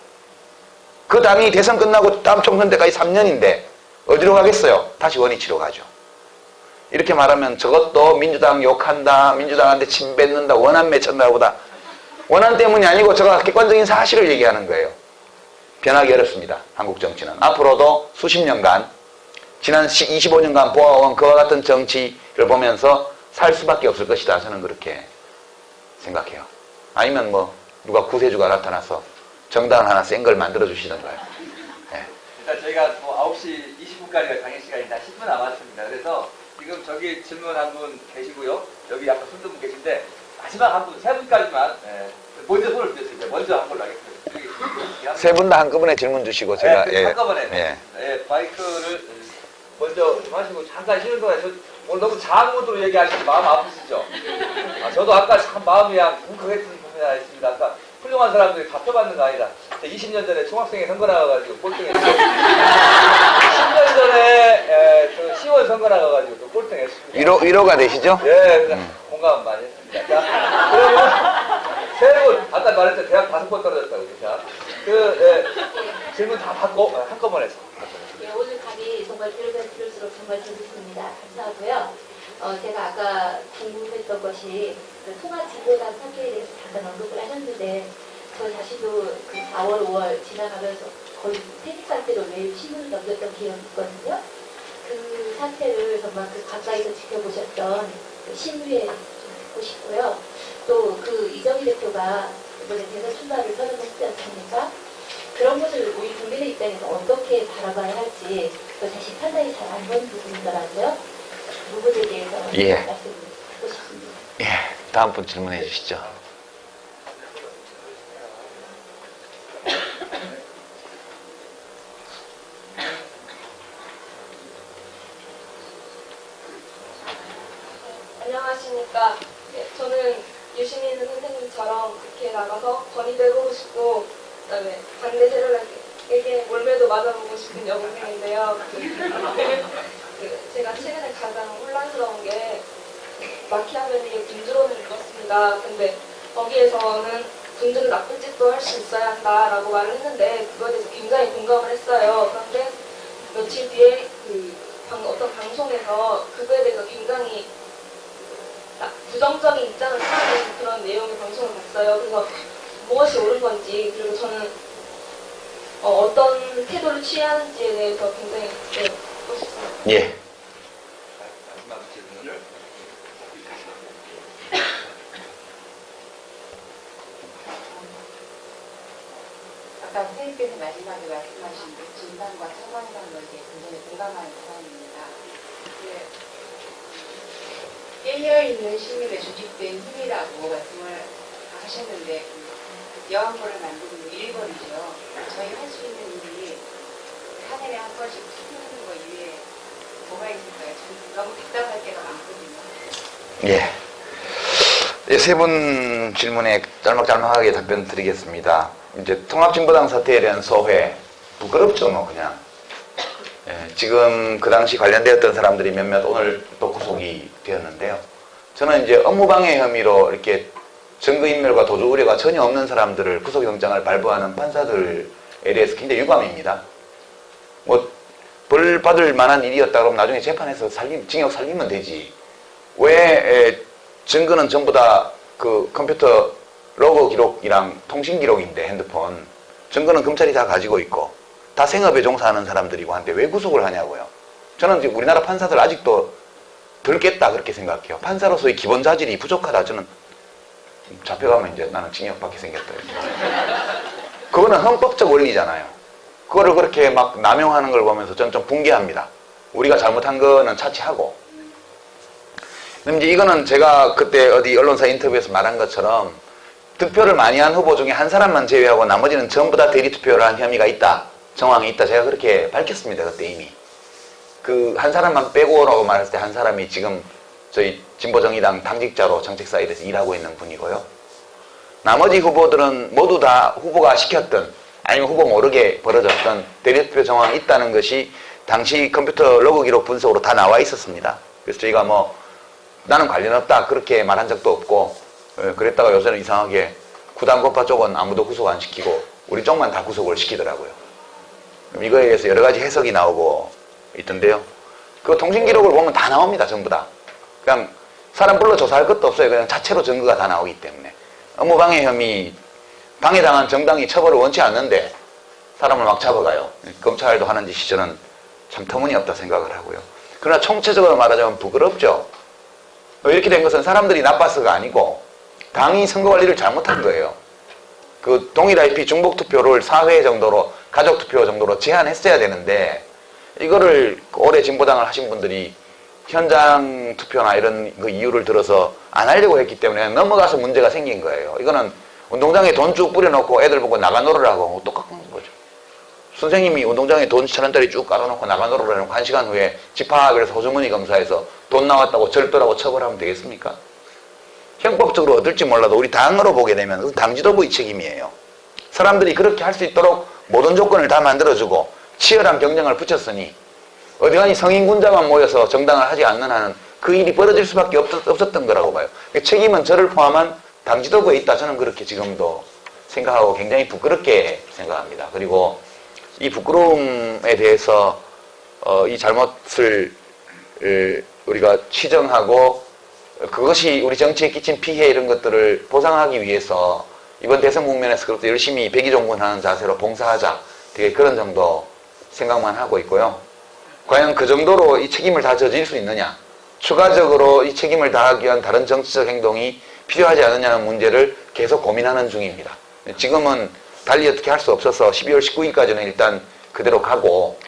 그 당이 대선 끝나고 다음 총선 때까지 3년인데 어디로 가겠어요? 다시 원위치로 가죠. 이렇게 말하면 저것도 민주당 욕한다, 민주당한테 침 뱉는다, 원한 맺힌다 보다 원한 때문이 아니고 제가 객관적인 사실을 얘기하는 거예요. 변하기 어렵습니다. 한국 정치는. 앞으로도 수십 년간, 지난 25년간 보아온 그와 같은 정치를 보면서 살 수밖에 없을 것이다. 저는 그렇게 생각해요. 아니면 뭐 누가 구세주가 나타나서 정당 하나 센 걸 만들어 주시던가요. 네. 일단 저희가 뭐 9시 20분까지가 강의 시간이다. 10분 남았습니다. 그래서 지금 저기 질문 한 분 계시고요. 여기 약간 손든 분 계신데 마지막 한 분, 세 분까지만 먼저 손을 드렸습니다. 먼저 한 걸로 하겠습니다. 세 분 다 한꺼번에 질문 주시고 제가 네, 한꺼번에 마이크를 먼저 좀 하시고 잠깐 쉬는 동안에 오늘 너무 자학모드로 얘기하시고 마음 아프시죠? 저도 아까 참 마음이 뭉클했던 부분이 하나 있습니다. 아까 훌륭한 사람들이 다 펴받는 거 아니다. 20년 전에 총학생회 선거 나가가지고 꼴등했어요. 10년 전에 그 시원 선거 나가가지고 또 꼴등했습니다. 위로가 되시죠? 예, 공감 많이 했습니다. 자, 그러면 세 분, 아까 말했던 대학 5번 떨어졌다고. 자, 질문 다 받고 한꺼번에 해서. 예, 오늘 강의 정말 들을수록 정말 재밌습니다. 감사하고요. 제가 아까 궁금했던 것이 그 통화진보단 사태에 대해서 잠깐 언급을 하셨는데 저 자신도 그 4월, 5월 지나가면서 거의 패닉 상태로 매일 신문을 넘겼던 기억이 있거든요. 그 사태를 정말 그 가까이서 지켜보셨던 그 신부에 좀 듣고 싶고요. 또 그 이정희 대표가 이번에 대선 출마를 선언했지 않습니까? 그런 것을 우리 국민의 입장에서 어떻게 바라봐야 할지 또 다시 판단이 잘 안 되는 부분이더라고요. 그 부분에 대해서 말씀을 듣고 싶습니다. 예, 다음 분 질문해 주시죠. 안녕하십니까. 네, 저는 유시민 있는 선생님처럼 국회에 나가서 건의되고 싶고, 그다음에 반대 세력에게 몰매도 맞아보고 싶은 여고생인데요. 제가 최근에 가장 혼란스러운 게 마키아벨리의 군주론을 읽었습니다. 근데 거기에서는 군주는 나쁜 짓도 할 수 있어야 한다라고 말을 했는데 그거에 대해서 굉장히 공감을 했어요. 그런데 며칠 뒤에 어떤 방송에서 그거에 대해서 굉장히 부정적인 입장을 표하는 그런 내용의 방송을 봤어요. 그래서 무엇이 옳은 건지, 그리고 저는 어떤 태도를 취하는지에 대해서 굉장히 듣고 싶습니다. 예. 마지막 질문을. 아까 선생님께서 마지막에 말씀하신 그 진단과 처방이라는 것에 굉장히 공감하는 사람입니다. 깨어있는 시민의 조직된 힘이라고 말씀을 하셨는데 여왕벌을 만드는 일벌이죠. 저희 할 수 있는 일이 4년에 한 번씩 투표하는 거 이외에 뭐가 있을까요? 전 너무 답답할 때가 많거든요. 예. 세 분 질문에 짤막짤막하게 답변 드리겠습니다. 이제 통합진보당 사태에 대한 소회, 부끄럽죠, 뭐, 그냥. 예, 지금 그 당시 관련되었던 사람들이 몇몇 오늘 또 구속이 되었는데요. 저는 이제 업무방해 혐의로 이렇게 증거인멸과 도주 우려가 전혀 없는 사람들을 구속영장을 발부하는 판사들에 대해서 굉장히 유감입니다. 뭐, 벌 받을 만한 일이었다 그러면 나중에 재판에서 징역 살리면 되지. 왜 증거는 전부 다 그 컴퓨터 로그 기록이랑 통신 기록인데, 핸드폰. 증거는 검찰이 다 가지고 있고, 다 생업에 종사하는 사람들이고 한데 왜 구속을 하냐고요. 저는 이제 우리나라 판사들 아직도 덜 깼다 그렇게 생각해요. 판사로서의 기본 자질이 부족하다. 저는 잡혀가면 이제 나는 징역받게 생겼다. 그거는 헌법적 원리잖아요. 그거를 그렇게 막 남용하는 걸 보면서 저는 좀 붕괴합니다. 우리가 잘못한 거는 차치하고. 근데 이제 이거는 제가 그때 어디 언론사 인터뷰에서 말한 것처럼 득표를 많이 한 후보 중에 한 사람만 제외하고 나머지는 전부 다 대리 투표를 한 혐의가 있다. 정황이 있다. 제가 그렇게 밝혔습니다. 그때 이미. 그 한 사람만 빼고라고 말했을 때 한 사람이 지금 저희 진보정의당 당직자로 정책사일에서 일하고 있는 분이고요. 나머지 후보들은 모두 다 후보가 시켰던 아니면 후보 모르게 벌어졌던 대리투표 정황이 있다는 것이 당시 컴퓨터 로그 기록 분석으로 다 나와 있었습니다. 그래서 저희가 뭐 나는 관련 없다 그렇게 말한 적도 없고, 그랬다가 요새는 이상하게 구당고파 쪽은 아무도 구속 안 시키고 우리 쪽만 다 구속을 시키더라고요. 이거에 대해서 여러 가지 해석이 나오고 있던데요. 그 통신기록을 보면 다 나옵니다. 전부 다. 그냥 사람 불러 조사할 것도 없어요. 그냥 자체로 증거가 다 나오기 때문에. 업무방해 혐의, 방해당한 정당이 처벌을 원치 않는데 사람을 막 잡아가요. 검찰도 하는 짓이 저는 참 터무니없다 생각을 하고요. 그러나 총체적으로 말하자면 부끄럽죠. 이렇게 된 것은 사람들이 나빠서가 아니고 당이 선거관리를 잘못한 거예요. 그 동일 IP 중복투표를 4회 정도로 가족투표 정도로 제한했어야 되는데 이거를 오래 진보당을 하신 분들이 현장 투표나 이런 그 이유를 들어서 안 하려고 했기 때문에 넘어가서 문제가 생긴 거예요. 이거는 운동장에 돈 쭉 뿌려놓고 애들 보고 나가 놀으라고 똑같은 거죠. 선생님이 운동장에 돈 1,000원짜리 쭉 깔아놓고 나가 놀으라고 1시간 후에 집합에서 호주머니 검사해서 돈 나왔다고 절도라고 처벌하면 되겠습니까? 형법적으로 어떨지 몰라도 우리 당으로 보게 되면 당 지도부의 책임이에요. 사람들이 그렇게 할 수 있도록 모든 조건을 다 만들어주고 치열한 경쟁을 붙였으니 어디가니 성인군자만 모여서 정당을 하지 않는 한은 그 일이 벌어질 수밖에 없었던 거라고 봐요. 책임은 저를 포함한 당 지도부에 있다. 저는 그렇게 지금도 생각하고 굉장히 부끄럽게 생각합니다. 그리고 이 부끄러움에 대해서 이 잘못을 우리가 치정하고 그것이 우리 정치에 끼친 피해 이런 것들을 보상하기 위해서 이번 대선 국면에서 그것도 열심히 백의종군하는 자세로 봉사하자. 되게 그런 정도 생각만 하고 있고요. 과연 그 정도로 이 책임을 다 져질 수 있느냐, 추가적으로 이 책임을 다하기 위한 다른 정치적 행동이 필요하지 않느냐는 문제를 계속 고민하는 중입니다. 지금은 달리 어떻게 할 수 없어서 12월 19일까지는 일단 그대로 가고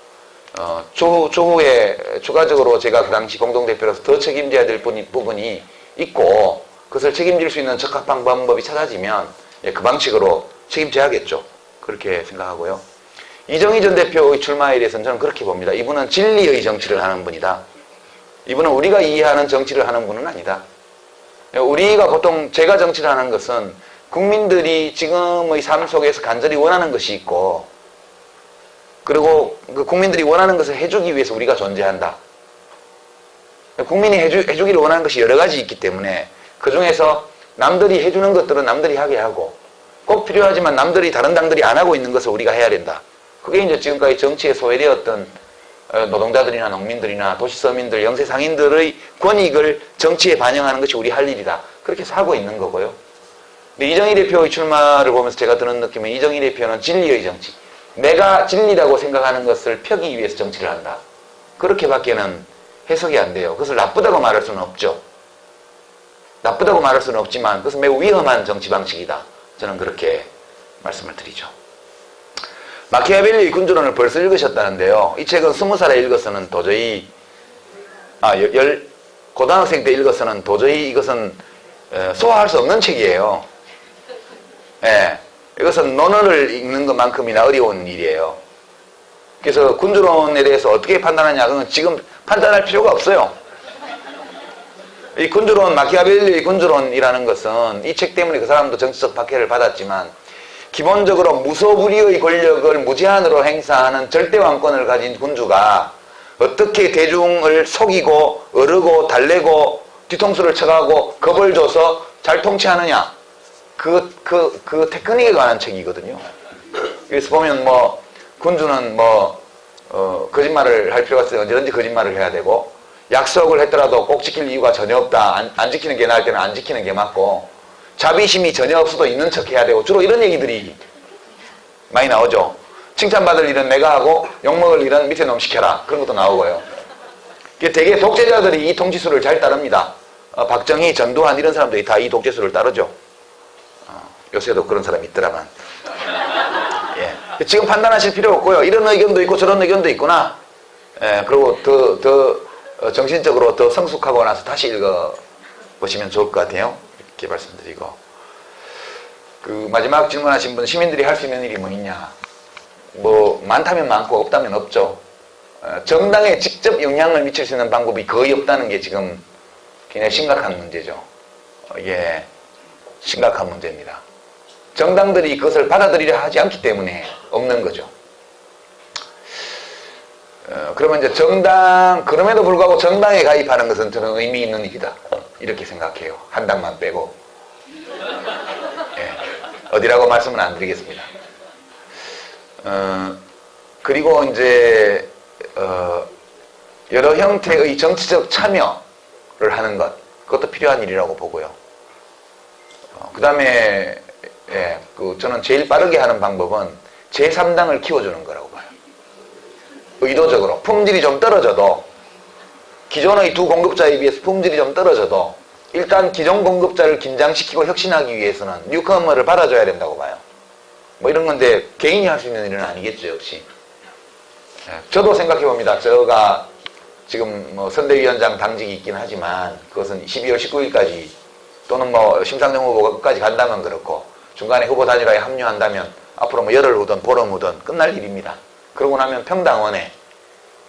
추후에 추가적으로 제가 그 당시 공동대표로서 더 책임져야 될 부분이 있고 그것을 책임질 수 있는 적합한 방법이 찾아지면 그 방식으로 책임져야겠죠. 그렇게 생각하고요. 이정희 전 대표의 출마에 대해서는 저는 그렇게 봅니다. 이분은 진리의 정치를 하는 분이다. 이분은 우리가 이해하는 정치를 하는 분은 아니다. 우리가 보통 제가 정치를 하는 것은 국민들이 지금의 삶 속에서 간절히 원하는 것이 있고 그리고 그 국민들이 원하는 것을 해주기 위해서 우리가 존재한다. 국민이 해주기를 원하는 것이 여러 가지 있기 때문에 그 중에서 남들이 해주는 것들은 남들이 하게 하고 꼭 필요하지만 남들이 다른 당들이 안 하고 있는 것을 우리가 해야 된다. 그게 이제 지금까지 정치에 소외되었던 노동자들이나 농민들이나 도시서민들, 영세상인들의 권익을 정치에 반영하는 것이 우리 할 일이다. 그렇게 해서 하고 있는 거고요. 근데 이정희 대표의 출마를 보면서 제가 드는 느낌은 이정희 대표는 진리의 정치. 내가 진리라고 생각하는 것을 펴기 위해서 정치를 한다. 그렇게밖에는 해석이 안 돼요. 그것을 나쁘다고 말할 수는 없죠. 나쁘다고 말할 수는 없지만 그것은 매우 위험한 정치 방식이다. 저는 그렇게 말씀을 드리죠. 마키아벨리의 군주론을 벌써 읽으셨다는데요. 이 책은 20살에 읽어서는 도저히 고등학생 때 읽어서는 도저히 이것은 소화할 수 없는 책이에요. 예, 이것은 논어를 읽는 것만큼이나 어려운 일이에요. 그래서 군주론에 대해서 어떻게 판단하냐, 그건 지금 판단할 필요가 없어요. 이 군주론, 마키아벨리의 군주론이라는 것은 이 책 때문에 그 사람도 정치적 박해를 받았지만 기본적으로 무소불위의 권력을 무제한으로 행사하는 절대왕권을 가진 군주가 어떻게 대중을 속이고 어르고 달래고 뒤통수를 쳐가고 겁을 줘서 잘 통치하느냐, 그 테크닉에 관한 책이거든요. 그래서 보면 뭐 군주는 거짓말을 할 필요가 없어요. 언제든지 거짓말을 해야 되고, 약속을 했더라도 꼭 지킬 이유가 전혀 없다. 안 지키는 게 나을 때는 안 지키는 게 맞고, 자비심이 전혀 없어도 있는 척 해야 되고, 주로 이런 얘기들이 많이 나오죠. 칭찬받을 일은 내가 하고 욕먹을 일은 밑에 놈 시켜라. 그런 것도 나오고요. 되게 독재자들이 이 통치수를 잘 따릅니다. 박정희, 전두환 이런 사람들이 다 이 독재수를 따르죠. 요새도 그런 사람이 있더라만. 예. 지금 판단하실 필요 없고요. 이런 의견도 있고 저런 의견도 있구나. 예. 그리고 더 정신적으로 더 성숙하고 나서 다시 읽어보시면 좋을 것 같아요. 이렇게 말씀드리고. 마지막 질문하신 분, 시민들이 할 수 있는 일이 뭐 있냐. 많다면 많고 없다면 없죠. 정당에 직접 영향을 미칠 수 있는 방법이 거의 없다는 게 지금 굉장히 심각한 문제죠. 이게 심각한 문제입니다. 정당들이 그것을 받아들이려 하지 않기 때문에 없는 거죠. 그러면 이제 그럼에도 불구하고 정당에 가입하는 것은 저는 의미 있는 일이다. 이렇게 생각해요. 한 당만 빼고. 예. 어디라고 말씀은 안 드리겠습니다. 그리고 이제, 여러 형태의 정치적 참여를 하는 것, 그것도 필요한 일이라고 보고요. 그 다음에, 예, 저는 제일 빠르게 하는 방법은 제3당을 키워주는 거라고 봐요. 의도적으로. 품질이 좀 떨어져도, 기존의 두 공급자에 비해서 품질이 좀 떨어져도, 일단 기존 공급자를 긴장시키고 혁신하기 위해서는 뉴커머를 받아줘야 된다고 봐요. 이런 건데, 개인이 할 수 있는 일은 아니겠죠, 역시. 예, 저도 생각해 봅니다. 제가 지금 선대위원장 당직이 있긴 하지만, 그것은 12월 19일까지, 또는 심상정 후보가 끝까지 간다면 그렇고, 중간에 후보 단일화에 합류한다면, 앞으로 열흘 후든 보름 후든 끝날 일입니다. 그러고 나면 평당원에,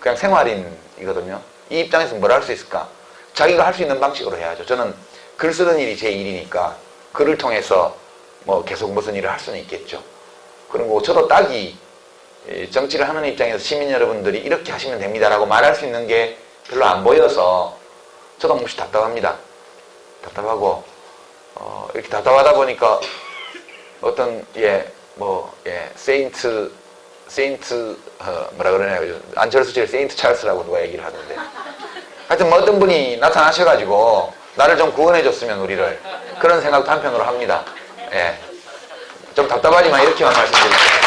그냥 생활인이거든요. 이 입장에서 뭘 할 수 있을까? 자기가 할 수 있는 방식으로 해야죠. 저는 글 쓰는 일이 제 일이니까, 글을 통해서 계속 무슨 일을 할 수는 있겠죠. 그리고 저도 딱히 정치를 하는 입장에서 시민 여러분들이 이렇게 하시면 됩니다라고 말할 수 있는 게 별로 안 보여서 저도 몹시 답답합니다. 답답하고 이렇게 답답하다 보니까 어떤 세인트 뭐라 그러나요? 안철수 씨를 세인트 찰스라고 누가 얘기를 하던데. 하여튼 어떤 분이 나타나셔가지고 나를 좀 구원해줬으면 우리를 그런 생각도 한편으로 합니다. 예. 좀 답답하지만 이렇게만 말씀드릴게요.